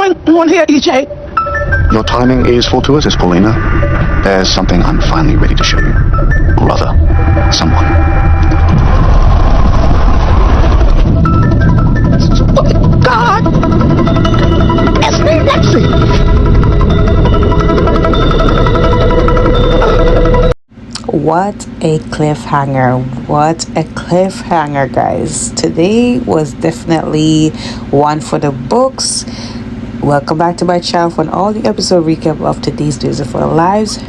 on here, EJ. Your timing is fortuitous, Paulina. There's something I'm finally ready to show you. Or rather, someone. God! It's me, Lexi! What a cliffhanger. What a cliffhanger, guys. Today was definitely one for the books. Welcome back to my channel for an all-new episode recap of today's Daysofourlives,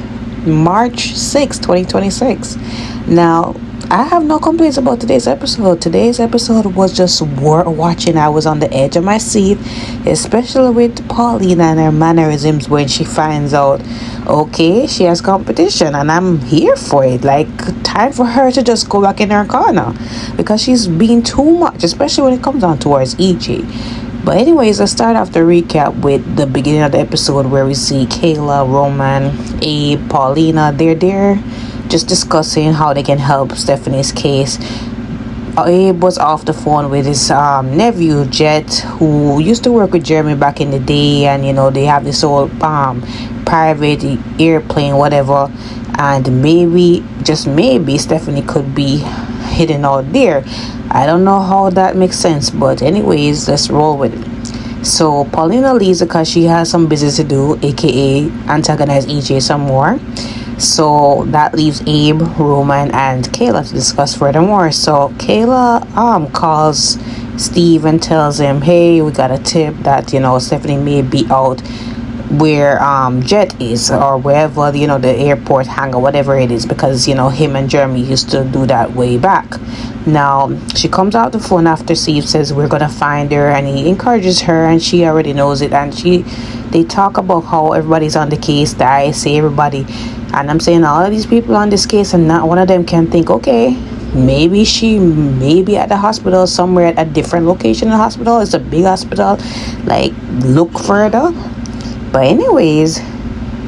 March 6, 2026. Now, I have no complaints about today's episode. Today's episode was just worth watching. I was on the edge of my seat, especially with Pauline and her mannerisms when she finds out, okay, she has competition, and I'm here for it. Like, time for her to just go back in her corner because she's being too much, especially when it comes down towards EJ. But anyways, let's start off the recap with the beginning of the episode where we see Kayla, Roman, Abe, Paulina. They're there just discussing how they can help Stephanie's case. Abe was off the phone with his nephew, Jet, who used to work with Jeremy back in the day. And, you know, they have this whole private airplane, whatever. And maybe, just maybe, Stephanie could be hidden out there. I don't know how that makes sense, but anyways, let's roll with it. So Paulina leaves because she has some business to do, aka antagonize EJ some more. So that leaves Abe, Roman, and Kayla to discuss furthermore. So Kayla calls Steve and tells him, hey, we got a tip that, you know, Stephanie may be out where Jet is, or wherever, you know, the airport hangar, whatever it is, because, you know, him and Jeremy used to do that way back. Now she comes out the phone after Steve says we're gonna find her, and he encourages her, and she already knows it. And they talk about how everybody's on the case. I say everybody, and I'm saying all of these people on this case, and not one of them can think, okay, maybe she may be at the hospital somewhere at a different location in the hospital. It's a big hospital, like, look further. But anyways,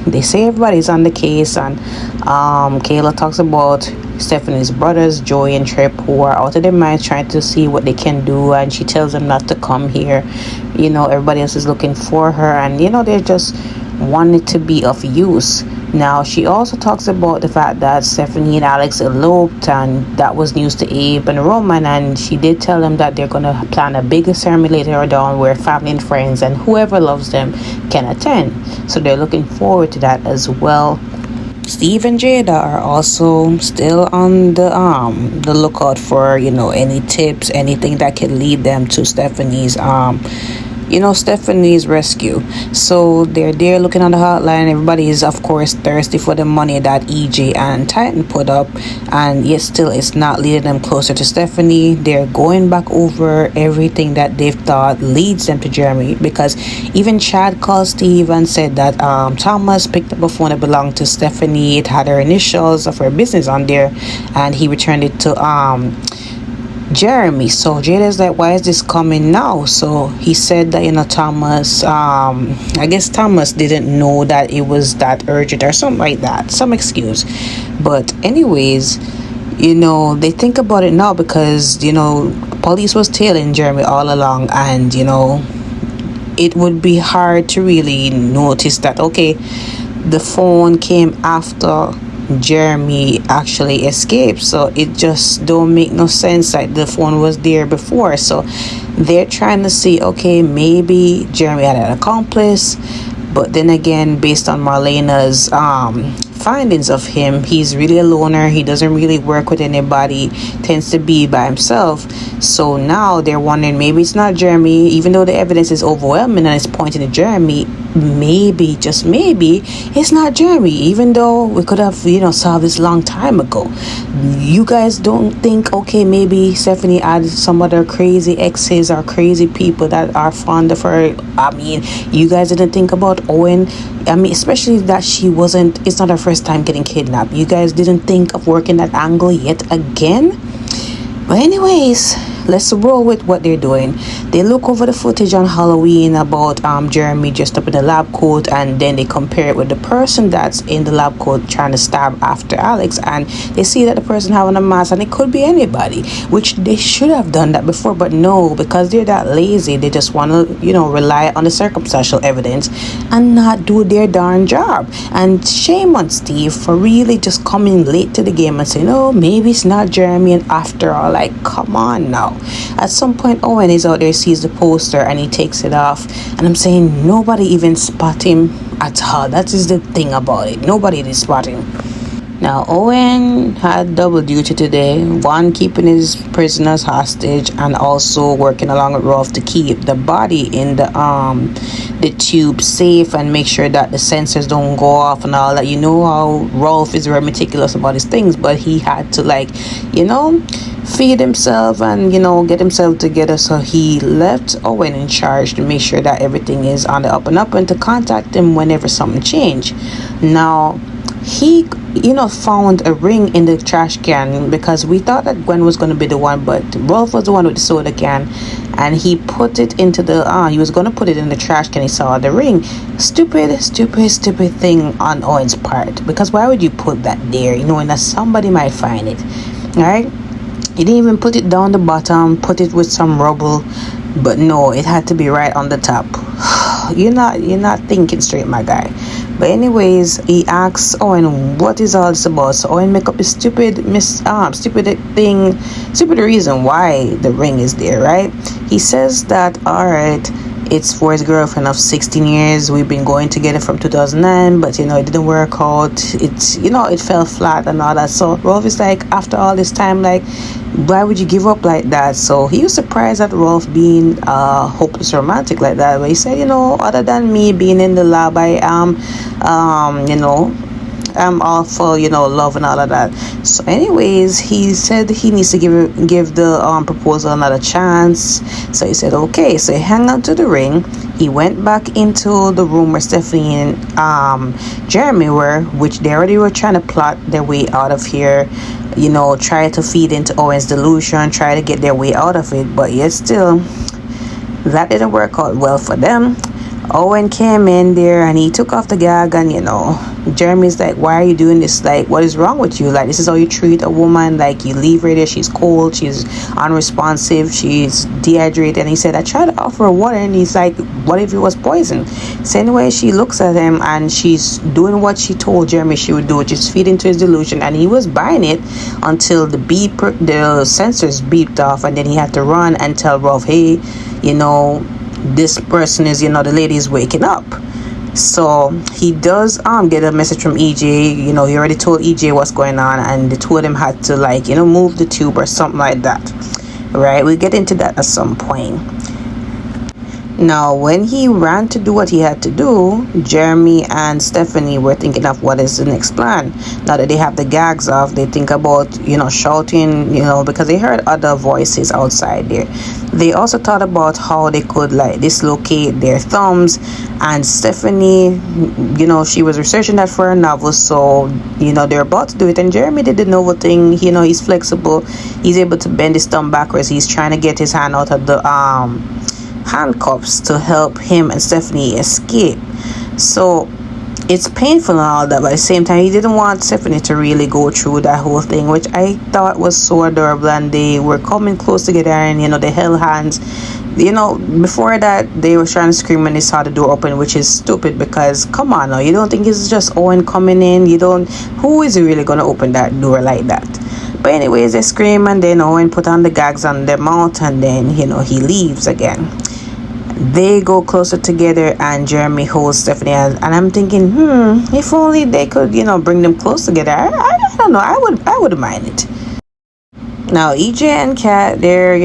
they say everybody's on the case, and Kayla talks about Stephanie's brothers, Joey and Trip, who are out of their minds trying to see what they can do, and she tells them not to come here. You know, everybody else is looking for her, and, you know, they're just wanting to be of use. Now, she also talks about the fact that Stephanie and Alex eloped, and that was news to Abe and Roman, and she did tell them that they're going to plan a bigger ceremony later on where family and friends and whoever loves them can attend. So they're looking forward to that as well. Steve and Jada are also still on the lookout for, you know, any tips, anything that can lead them to Stephanie's Stephanie's rescue. So they're there looking on the hotline. Everybody is, of course, thirsty for the money that EJ and Titan put up, and yet still it's not leading them closer to Stephanie. They're going back over everything that they've thought leads them to Jeremy, because even Chad called Steve and said that Thomas picked up a phone that belonged to Stephanie. It had her initials of her business on there, and he returned it to Jeremy. So Jada's like, why is this coming now? So he said that, you know, Thomas, I guess Thomas didn't know that it was that urgent or something like that, some excuse. But anyways, you know, they think about it now because, you know, police was tailing Jeremy all along, and, you know, it would be hard to really notice that, okay, the phone came after Jeremy actually escaped. So it just don't make no sense that the phone was there before. So they're trying to see, okay, maybe Jeremy had an accomplice, but then again, based on Marlena's findings of him, he's really a loner. He doesn't really work with anybody, tends to be by himself. So now they're wondering, maybe it's not Jeremy, even though the evidence is overwhelming and it's pointing to Jeremy. Maybe, just maybe, it's not Jeremy, even though we could have, you know, solved this long time ago. You guys don't think, okay, maybe Stephanie had some other crazy exes or crazy people that are fond of her? I mean, you guys didn't think about Owen? I mean, especially that it's not her first time getting kidnapped. You guys didn't think of working that angle yet again? But anyways, let's roll with what they're doing. They look over the footage on Halloween about Jeremy just up in the lab coat, and then they compare it with the person that's in the lab coat trying to stab after Alex, and they see that the person having a mask, and it could be anybody, which they should have done that before, but no, because they're that lazy, they just want to rely on the circumstantial evidence and not do their darn job. And shame on Steve for really just coming late to the game and saying, oh, maybe it's not Jeremy, and after all, like, come on now. At some point, Owen is out there, sees the poster, and he takes it off, and I'm saying nobody even spot him at all. That is the thing about it, nobody did spot him. Now, Owen had double duty today. One, keeping his prisoners hostage, and also working along with Rolf to keep the body in the tube safe and make sure that the sensors don't go off and all that. You know how Rolf is very meticulous about his things, but he had to, like, feed himself and, get himself together. So he left Owen in charge to make sure that everything is on the up and up, and to contact him whenever something changed. Now, he found a ring in the trash can, because we thought that Gwen was going to be the one, but Rolf was the one with the soda can, and he put it into he was going to put it in the trash can. He saw the ring. Stupid thing on Owen's part, because why would you put that there, knowing that somebody might find it? All right, he didn't even put it down the bottom, put it with some rubble, but no, it had to be right on the top. You're not thinking straight, my guy. But anyways, he asks Owen what is all this about. So Owen make up a stupid reason why the ring is there, right? He says that, all right, it's for his girlfriend of 16 years. We've been going together from 2009, but it didn't work out. It fell flat and all that. So Rolf is like, after all this time, like, why would you give up like that? So he was surprised at Rolf being hopeless romantic like that. But he said, other than me being in the lab, I am I'm all for love and all of that. So anyways, he said he needs to give the proposal another chance. So he said okay. So he hung on to the ring. He went back into the room where Stephanie and Jeremy were, which they already were trying to plot their way out of here, try to feed into Owen's delusion, try to get their way out of it. But yet still, that didn't work out well for them. Owen came in there and he took off the gag, and Jeremy's like, why are you doing this? Like, what is wrong with you? Like, this is how you treat a woman? Like, you leave her there, she's cold, she's unresponsive, she's dehydrated. And he said, I tried to offer her water, and he's like, what if it was poison? So anyway, she looks at him and she's doing what she told Jeremy she would do, just feed into his delusion. And he was buying it until the sensors beeped off, and then he had to run and tell Rolf, hey, this person is, the lady is waking up. So he does get a message from EJ. He already told EJ what's going on, and the two of them had to, like, move the tube or something like that. Right, we'll get into that at some point. Now, when he ran to do what he had to do, Jeremy and Stephanie were thinking of what is the next plan. Now that they have the gags off, they think about, shouting, because they heard other voices outside there. They also thought about how they could, like, dislocate their thumbs. And Stephanie, she was researching that for a novel, so, they're about to do it. And Jeremy did the novel thing. He's flexible. He's able to bend his thumb backwards. He's trying to get his hand out of the handcuffs to help him and Stephanie escape. So it's painful and all that, but at the same time, he didn't want Stephanie to really go through that whole thing, which I thought was so adorable. And they were coming close together, and they held hands. Before that, they were trying to scream when they saw the door open, which is stupid, because come on now, you don't think it's just Owen coming in? Who is really gonna open that door like that? But anyways, they scream, and then Owen put on the gags on their mouth, and then he leaves again. They go closer together, and Jeremy holds Stephanie, and I'm thinking, if only they could, bring them close together. I don't know, I would mind it. Now EJ and Kat, they're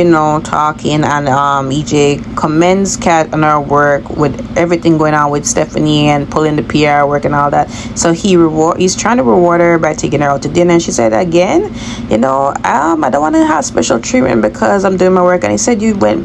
talking, and EJ commends Kat on her work with everything going on with Stephanie and pulling the PR work and all that. So he's trying to reward her by taking her out to dinner. And she said, again, I don't want to have special treatment because I'm doing my work. And he said, you went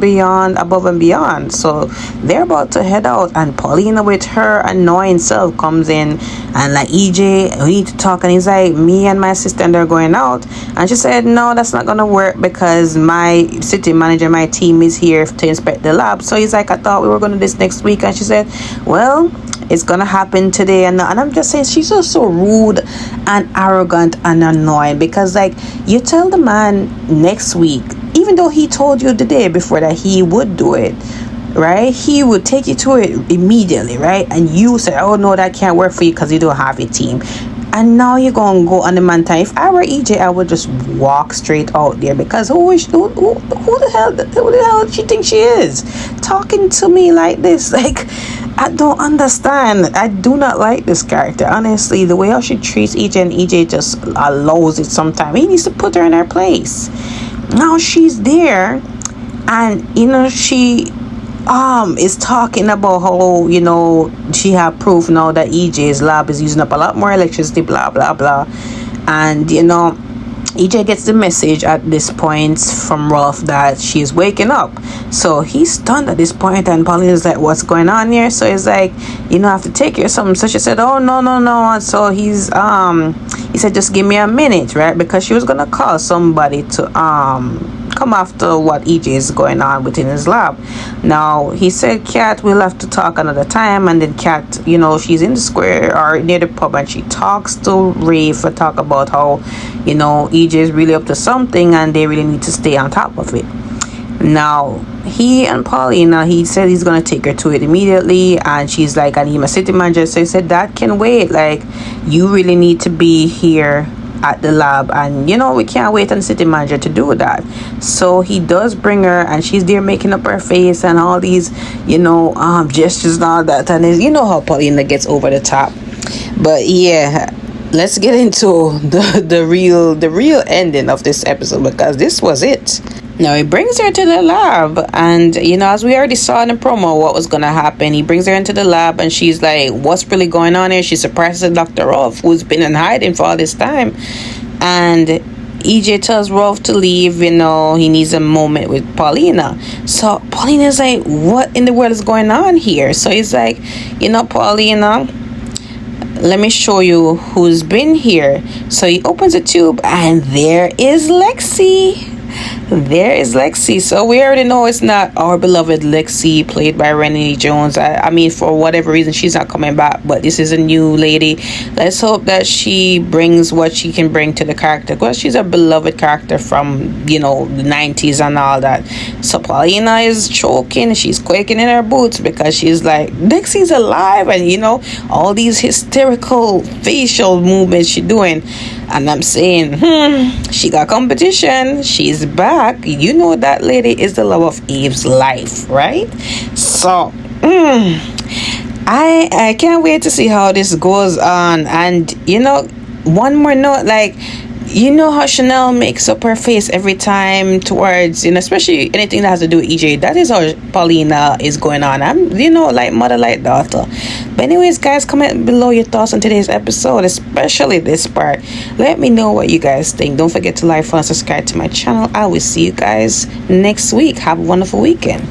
above and beyond. So they're about to head out, and Paulina, with her annoying self, comes in and like, EJ, we need to talk. And he's like, me and my sister, and they're going out. And she said, no, that's not gonna gonna work because my city manager, my team is here to inspect the lab. So he's like, I thought we were gonna do this next week. And she said, well, it's gonna happen today. And I'm just saying, she's just so rude and arrogant and annoying, because like, you tell the man next week, even though he told you the day before that he would do it, right? He would take you to it immediately, right? And you say, oh no, that can't work for you because you don't have a team. And now you're gonna go on the man time. If I were EJ, I would just walk straight out there, because who the hell she think she is, talking to me like this? Like, I don't understand. I do not like this character, honestly. The way how she treats EJ, and EJ just allows it sometimes. He needs to put her in her place. Now she's there, and you know, she is talking about how, you know, she have proof now that EJ's lab is using up a lot more electricity, blah blah blah. And you know, EJ gets the message at this point from Rolf that she's waking up. So he's stunned at this point, and Paulina's like, what's going on here? So he's like, you know, I have to take you or something. So she said, oh no. So he said, just give me a minute, right? Because she was gonna call somebody to come after what EJ is going on within his lab. Now he said, Kat, we'll have to talk another time. And then Kat, you know, she's in the square or near the pub, and she talks to Rafe to talk about how, you know, EJ is really up to something and they really need to stay on top of it. Now he and Paulina, he said he's gonna take her to it immediately, and she's like, I need my city manager. So he said, that can wait, like, you really need to be here at the lab, and you know, we can't wait on the city manager to do that. So he does bring her, and she's there making up her face and all these, you know, gestures and all that, and you know how Paulina gets over the top. But yeah, let's get into the real ending of this episode, because this was it. Now he brings her to the lab, and you know, as we already saw in the promo what was gonna happen, he brings her into the lab, and she's like, what's really going on here? She surprises Dr. Rolf, who's been in hiding for all this time. And EJ tells Rolf to leave, you know, he needs a moment with Paulina. So Paulina's like, what in the world is going on here? So he's like, you know, Paulina, let me show you who's been here. So he opens a tube, and there is Lexi. So we already know it's not our beloved Lexi, played by Renee Jones. I mean, for whatever reason, she's not coming back, but this is a new lady. Let's hope that she brings what she can bring to the character, because she's a beloved character from, you know, the 90s and all that. So Paulina is choking, she's quaking in her boots, because she's like, Lexi's alive, and you know, all these hysterical facial movements she's doing. And I'm saying, she got competition. She's back. You know, that lady is the love of Eve's life, right? So, I can't wait to see how this goes on. And, you know, one more note, like, you know how Chanel makes up her face every time towards, you know, especially anything that has to do with EJ. That is how Paulina is going on. I'm, you know, like mother, like daughter. But anyways, guys, comment below your thoughts on today's episode, especially this part. Let me know what you guys think. Don't forget to like, follow, and subscribe to my channel. I will see you guys next week. Have a wonderful weekend.